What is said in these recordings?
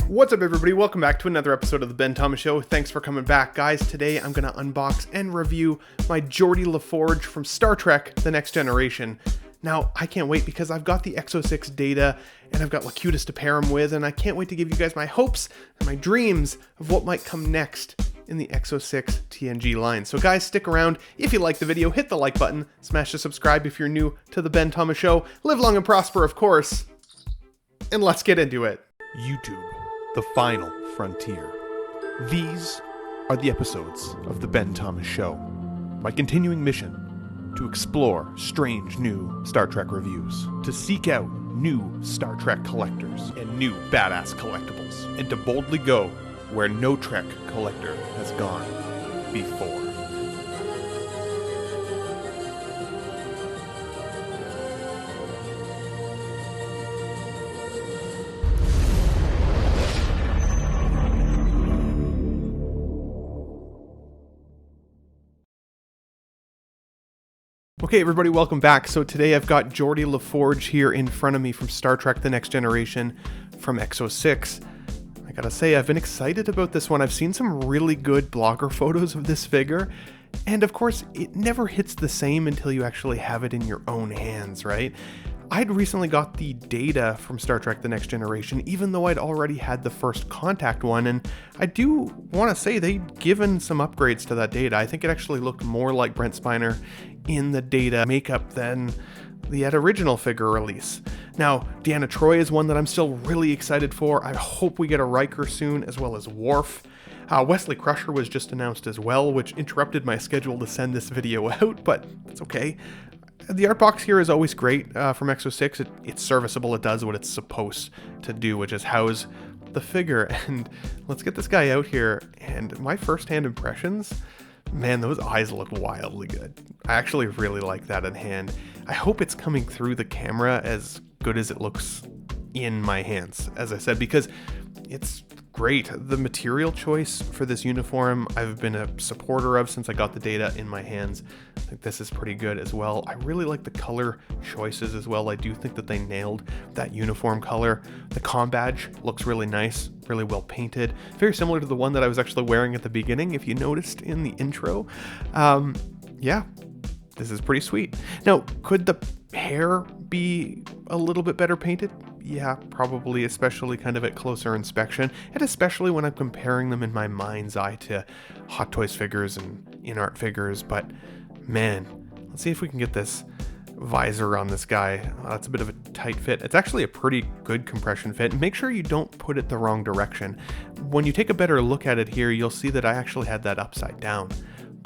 What's up, everybody? Welcome back to another episode of the Ben Thomas Show. Thanks for coming back, guys. Today I'm going to unbox and review my Geordi Laforge from Star Trek The Next Generation. Now, I can't wait because I've got the Exo-6 data and I've got Locutus to pair them with, and I can't wait to give you guys my hopes and my dreams of what might come next in the Exo-6 TNG line. So guys, stick around. If you like the video, hit the like button, smash the subscribe if you're new to the Ben Thomas Show. Live long and prosper, of course. And let's get into it. YouTube, the final frontier. These are the episodes of the Ben Thomas Show. My continuing mission to explore strange new Star Trek reviews, to seek out new Star Trek collectors and new badass collectibles, and to boldly go where no Trek collector has gone before. Okay, everybody, welcome back. So today I've got Geordi Laforge here in front of me from Star Trek The Next Generation from Exo-6. I gotta say, I've been excited about this one. I've seen some really good blogger photos of this figure, and of course, it never hits the same until you actually have it in your own hands, right? I'd recently got the data from Star Trek The Next Generation, even though I'd already had the first contact one, and I do want to say they'd given some upgrades to that data. I think it actually looked more like Brent Spiner in the data makeup than the original figure release. Now, Deanna Troi is one that I'm still really excited for. I hope we get a Riker soon, as well as Worf. Wesley Crusher was just announced as well, which interrupted my schedule to send this video out, but it's okay. The art box here is always great from Exo-6. It's serviceable. It does what it's supposed to do, which is house the figure. And let's get this guy out here. And my first-hand impressions, man, those eyes look wildly good. I actually really like that in hand. I hope it's coming through the camera as good as it looks in my hands, as I said, because it's great. The material choice for this uniform I've been a supporter of since I got the data in my hands. I think this is pretty good as well. I really like the color choices as well. I do think that they nailed that uniform color. The comm badge looks really nice, really well painted. Very similar to the one that I was actually wearing at the beginning, if you noticed in the intro. Yeah, this is pretty sweet. Now, could the hair be a little bit better painted? Yeah, probably, especially kind of at closer inspection, and especially when I'm comparing them in my mind's eye to Hot Toys figures and in-art figures. But man, let's see if we can get this visor on this guy. It's a bit of a tight fit. It's actually a pretty good compression fit. Make sure you don't put it the wrong direction. When you take a better look at it here, you'll see that I actually had that upside down,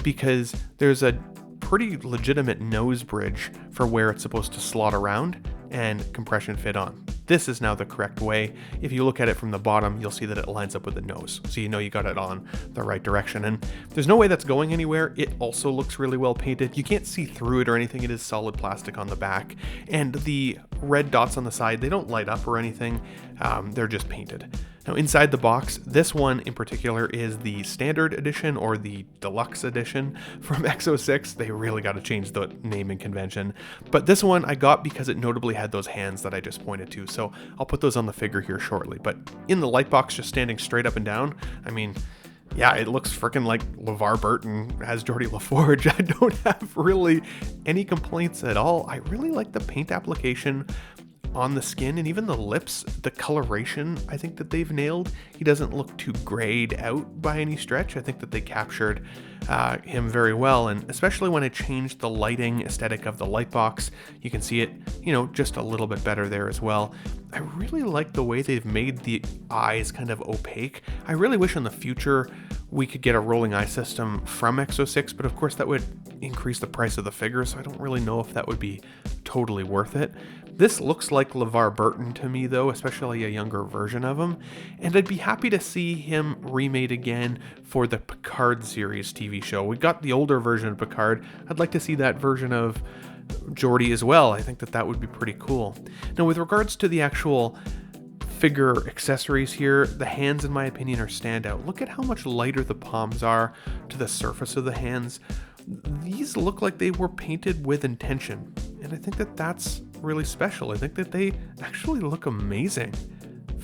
because there's a pretty legitimate nose bridge for where it's supposed to slot around and compression fit on. This is now the correct way. If you look at it from the bottom, you'll see that it lines up with the nose, so you know you got it on the right direction. And there's no way that's going anywhere. It also looks really well painted. You can't see through it or anything. It is solid plastic on the back, and the red dots on the side, they don't light up or anything. They're just painted. Now, inside the box, this one in particular is the standard edition or the deluxe edition from Exo-6. They really got to change the naming convention. But this one I got because it notably had those hands that I just pointed to. So I'll put those on the figure here shortly. But in the light box, just standing straight up and down, I mean, yeah, it looks freaking like LeVar Burton as Geordi Laforge. I don't have really any complaints at all. I really like the paint application on the skin and even the lips. The coloration, I think that they've nailed. He doesn't look too grayed out by any stretch. I think that they captured him very well, and especially when I changed the lighting aesthetic of the light box, you can see it, you know, just a little bit better there as well. I really like the way they've made the eyes kind of opaque. I really wish in the future we could get a rolling eye system from Exo-6, but of course that would increase the price of the figure, so I don't really know if that would be totally worth it. This looks like LeVar Burton to me, though, especially a younger version of him, and I'd be happy to see him remade again for the Picard series TV show. We got the older version of Picard. I'd like to see that version of Geordi as well. I think that that would be pretty cool. Now, with regards to the actual figure accessories here, the hands, in my opinion, are standout. Look at how much lighter the palms are to the surface of the hands. These look like they were painted with intention, and I think that that's really special. I think that they actually look amazing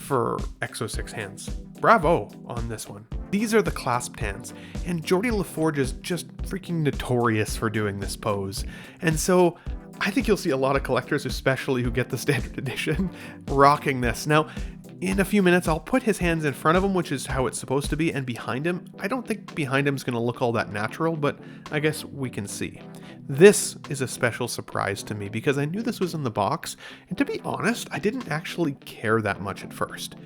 for Exo-6 hands. Bravo on this one. These are the clasped hands, and Geordi Laforge is just freaking notorious for doing this pose. And so I think you'll see a lot of collectors, especially who get the standard edition, rocking this. Now, in a few minutes, I'll put his hands in front of him, which is how it's supposed to be, and behind him. I don't think behind him is going to look all that natural, but I guess we can see. This is a special surprise to me because I knew this was in the box, and to be honest, I didn't actually care that much at first.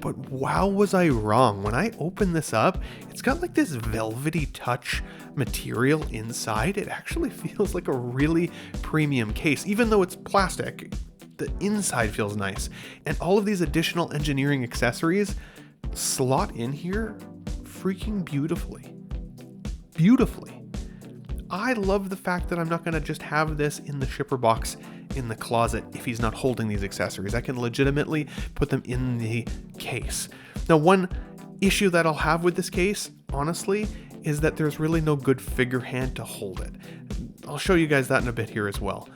But wow, was I wrong. When I open this up, it's got like this velvety touch material inside. It actually feels like a really premium case, even though it's plastic. The inside feels nice, and all of these additional engineering accessories slot in here freaking beautifully. I love the fact that I'm not going to just have this in the shipper box in the closet if he's not holding these accessories. I can legitimately put them in the case. Now, one issue that I'll have with this case, honestly, is that there's really no good figure hand to hold it. I'll show you guys that in a bit here as well.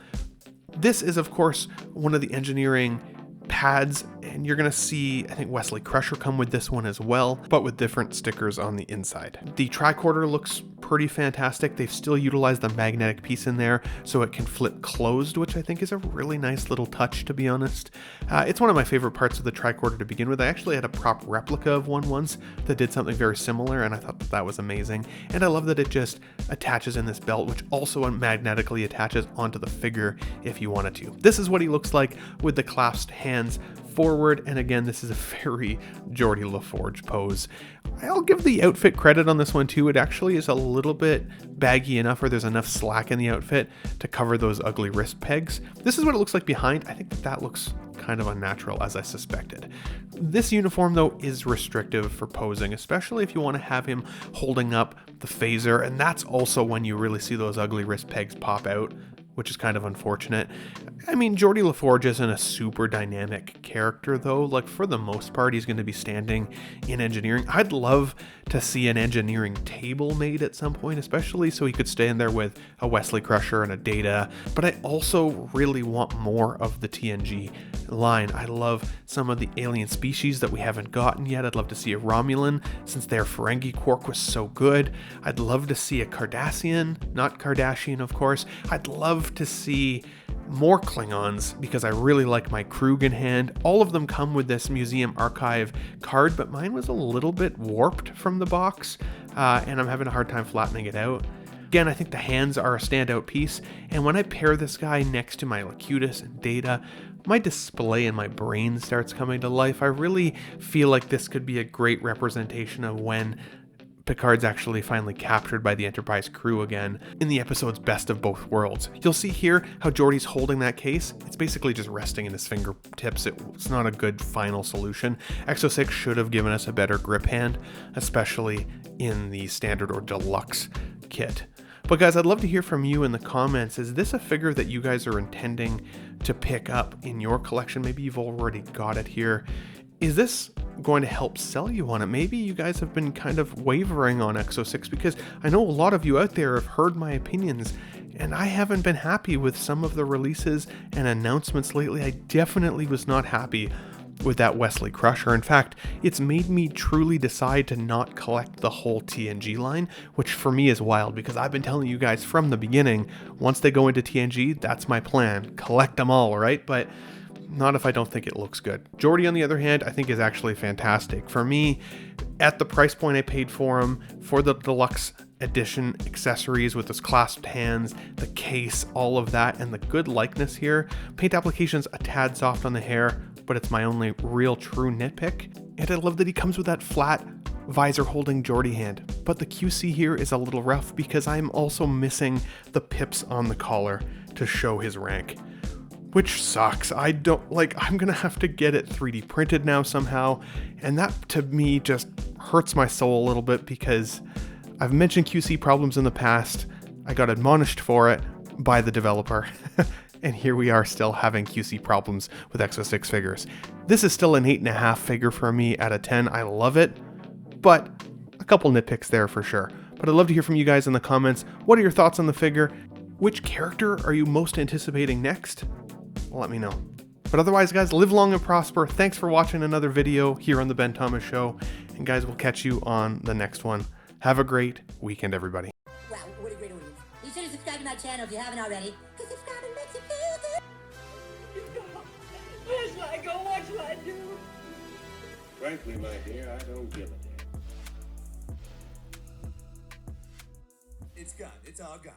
This is, of course, one of the engineering pads, and you're going to see, I think, Wesley Crusher come with this one as well, but with different stickers on the inside. The tricorder looks pretty fantastic. They've still utilized the magnetic piece in there so it can flip closed, which I think is a really nice little touch, to be honest. It's one of my favorite parts of the tricorder to begin with. I actually had a prop replica of one once that did something very similar, and I thought that was amazing. And I love that it just attaches in this belt, which also magnetically attaches onto the figure if you wanted to. This is what he looks like with the clasped hands forward, and again, this is a very Geordi Laforge pose. I'll give the outfit credit on this one too. It actually is a little bit baggy enough, or there's enough slack in the outfit to cover those ugly wrist pegs. This is what it looks like behind. I think that looks kind of unnatural, as I suspected. This uniform, though, is restrictive for posing, especially if you want to have him holding up the phaser, and that's also when you really see those ugly wrist pegs pop out, which is kind of unfortunate. I mean, Geordi Laforge isn't a super dynamic character, though. Like, for the most part, he's going to be standing in engineering. I'd love to see an engineering table made at some point, especially so he could stand there with a Wesley Crusher and a Data. But I also really want more of the TNG line. I love some of the alien species that we haven't gotten yet. I'd love to see a Romulan, since their Ferengi Quark was so good. I'd love to see a Cardassian, not Kardashian, of course. I'd love to see more Klingons, because I really like my Krug in hand. All of them come with this Museum Archive card, but mine was a little bit warped from the box, and I'm having a hard time flattening it out. Again, I think the hands are a standout piece, and when I pair this guy next to my Locutus and Data, my display in my brain starts coming to life. I really feel like this could be a great representation of when Picard's actually finally captured by the Enterprise crew again in the episode's Best of Both Worlds. You'll see here how Geordi's holding that case. It's basically just resting in his fingertips. It's not a good final solution. Exo-6 should have given us a better grip hand, especially in the standard or deluxe kit. But guys, I'd love to hear from you in the comments. Is this a figure that you guys are intending to pick up in your collection? Maybe you've already got it here. Is this going to help sell you on it? Maybe you guys have been kind of wavering on Exo-6, because I know a lot of you out there have heard my opinions, and I haven't been happy with some of the releases and announcements lately. I definitely was not happy with that Wesley Crusher. In fact, it's made me truly decide to not collect the whole TNG line, which for me is wild, because I've been telling you guys from the beginning, once they go into TNG, that's my plan. Collect them all, right? But not if I don't think it looks good. Geordi, on the other hand, I think is actually fantastic. For me, at the price point I paid for him, for the deluxe edition accessories with his clasped hands, the case, all of that, and the good likeness here, paint application's a tad soft on the hair, but it's my only real true nitpick. And I love that he comes with that flat visor holding Geordi hand. But the QC here is a little rough, because I'm also missing the pips on the collar to show his rank, which sucks. I'm gonna have to get it 3D printed now somehow, and that to me just hurts my soul a little bit, because I've mentioned QC problems in the past. I got admonished for it by the developer, and here we are still having QC problems with Exo-6 figures. This is still an 8.5 figure for me out of 10. I love it, but a couple nitpicks there for sure. But I'd love to hear from you guys in the comments. What are your thoughts on the figure? Which character are you most anticipating next? Let me know. But otherwise, guys, live long and prosper. Thanks for watching another video here on The Ben Thomas Show. And guys, we'll catch you on the next one. Have a great weekend, everybody. Wow, what a great audience. Be sure to subscribe to my channel if you haven't already. Because subscribing makes you feel good. Where shall I go? What shall I do? Frankly, my dear, I don't give a damn. It's gone. It's all gone.